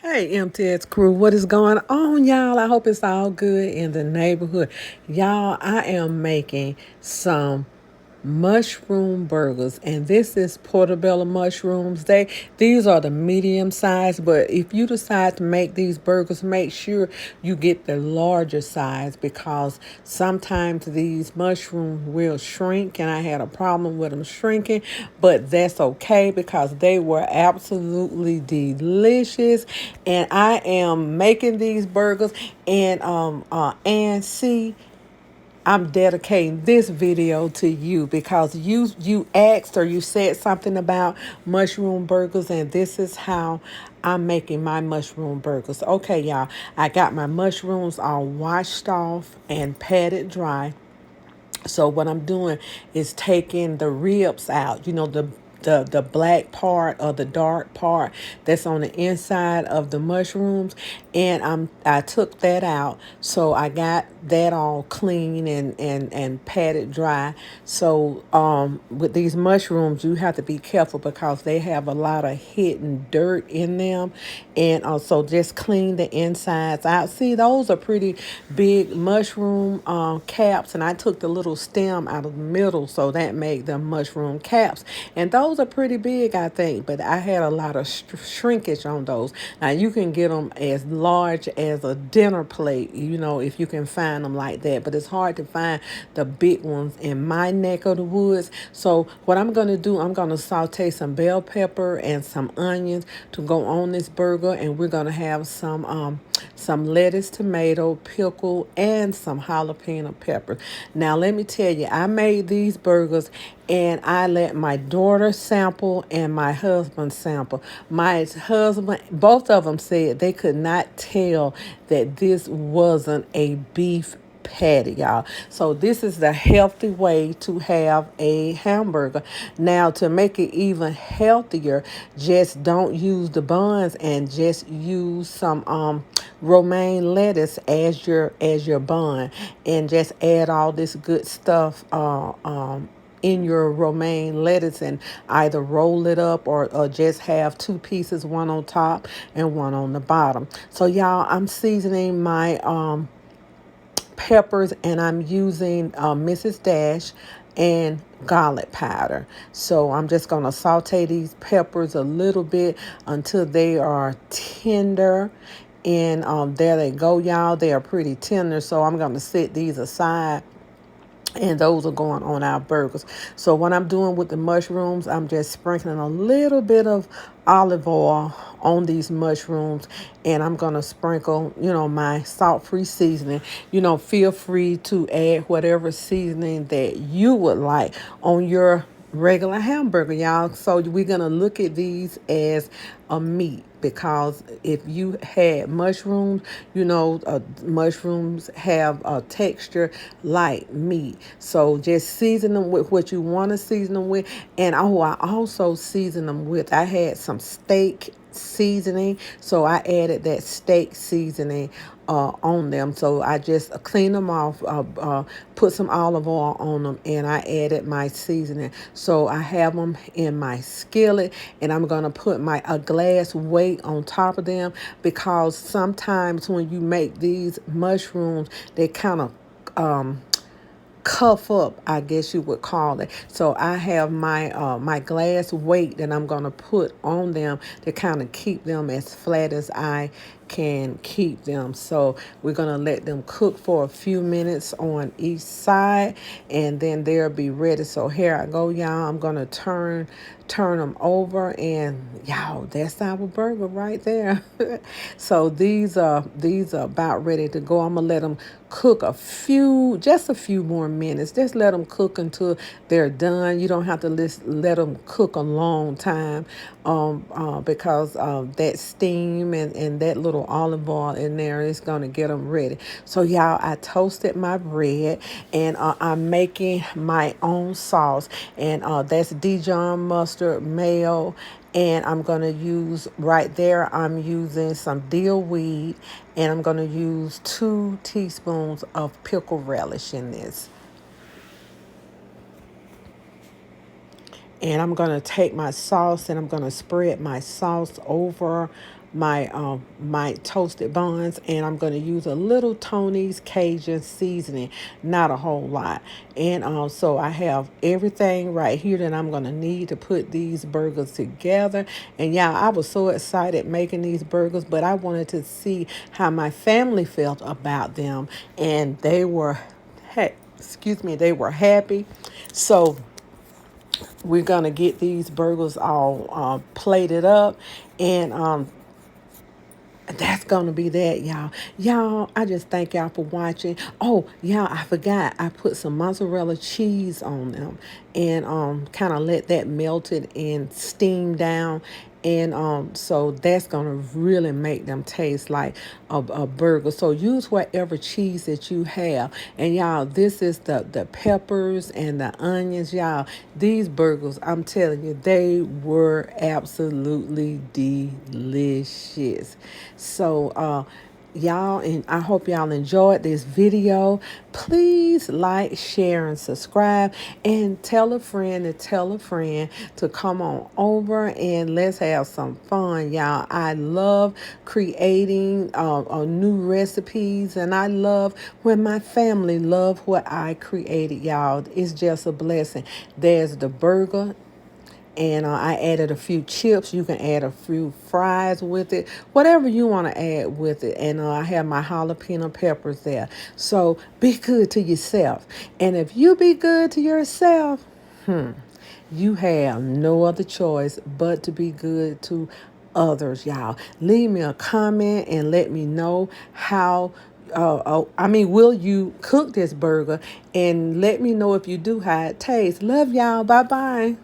Hey, MTX crew, what is going on, y'all? I hope it's all good in the neighborhood. Y'all, I am making some mushroom burgers, and this is portobello mushrooms. These are the medium size, but if you decide to make these burgers, make sure you get the larger size because sometimes these mushrooms will shrink, and I had a problem with them shrinking, but that's okay because they were absolutely delicious. And I am making these burgers, and see, I'm dedicating this video to you because you asked or you said something about mushroom burgers, and this is how I'm making my mushroom burgers. Okay, y'all, I got my mushrooms all washed off and patted dry. So what I'm doing is taking the ribs out, the black part or the dark part that's on the inside of the mushrooms, and I took that out. So I got that all clean and patted dry. So with these mushrooms, you have to be careful because they have a lot of hidden dirt in them, and also just clean the insides out. See, those are pretty big mushroom caps, and I took the little stem out of the middle, so that made them mushroom caps. And those are pretty big, I think, but I had a lot of shrinkage on those. Now, you can get them as large as a dinner plate, if you can find them like that, but it's hard to find the big ones in my neck of the woods. So what I'm going to do, I'm going to saute some bell pepper and some onions to go on this burger, and we're going to have some lettuce, tomato, pickle, and some jalapeno peppers. Now, let me tell you, I made these burgers and I let my daughter sample and my husband sample. My husband, both of them said they could not tell that this wasn't a beef patty, y'all. So this is the healthy way to have a hamburger. Now, to make it even healthier, just don't use the buns and just use some romaine lettuce as your bun, and just add all this good stuff in your romaine lettuce, and either roll it up or just have two pieces, one on top and one on the bottom. So y'all, I'm seasoning my peppers, and I'm using Mrs. Dash and garlic powder. So I'm just going to saute these peppers a little bit until they are tender. And there they go, y'all. They are pretty tender. So I'm going to set these aside, and those are going on our burgers. So what I'm doing with the mushrooms, I'm just sprinkling a little bit of olive oil on these mushrooms, and I'm going to sprinkle, my salt-free seasoning. Feel free to add whatever seasoning that you would like on your regular hamburger, y'all. So we're going to look at these as a meat, because if you had mushrooms, mushrooms have a texture like meat. So just season them with what you want to season them with. And I also season them with, I had some steak seasoning, so I added that steak seasoning on them. So I just clean them off, put some olive oil on them, and I added my seasoning. So I have them in my skillet, and I'm going to put a glass weight on top of them, because sometimes when you make these mushrooms, they kind of cuff up, I guess you would call it. So I have my glass weight that I'm going to put on them to kind of keep them as flat as I can keep them. So we're going to let them cook for a few minutes on each side, and then they'll be ready. So here I go, y'all. I'm going to turn them over, and y'all, that's our burger right there. So these are about ready to go. I'm gonna let them cook just a few more minutes. Just let them cook until they're done. You don't have to let them cook a long time, because that steam and that little olive oil in there is gonna get them ready. So y'all, I toasted my bread, and I'm making my own sauce, and that's Dijon mustard, mayo, and I'm going to use right there, I'm using some dill weed, and I'm going to use 2 teaspoons of pickle relish in this. And I'm going to take my sauce, and I'm going to spread my sauce over my toasted buns, and I'm going to use a little Tony's Cajun seasoning, not a whole lot. And so I have everything right here that I'm going to need to put these burgers together. And yeah, I was so excited making these burgers, but I wanted to see how my family felt about them, and they were, hey, excuse me, they were happy. So we're gonna get these burgers all plated up, and that's gonna be that, y'all. Y'all, I just thank y'all for watching. Oh, y'all, I forgot. I put some mozzarella cheese on them, and kind of let that melted and steam down. And so that's gonna really make them taste like a burger. So use whatever cheese that you have. And y'all, this is the peppers and the onions, y'all. These burgers, I'm telling you, they were absolutely delicious. So y'all, and I hope y'all enjoyed this video. Please like, share, and subscribe, and tell a friend to tell a friend to come on over and let's have some fun, y'all. I love creating new recipes, and I love when my family love what I created, y'all. It's just a blessing. There's the burger, and I added a few chips. You can add a few fries with it, whatever you want to add with it. And I have my jalapeno peppers there. So be good to yourself. And if you be good to yourself, you have no other choice but to be good to others, y'all. Leave me a comment and let me know how. Will you cook this burger? And let me know if you do how it tastes. Love y'all. Bye bye.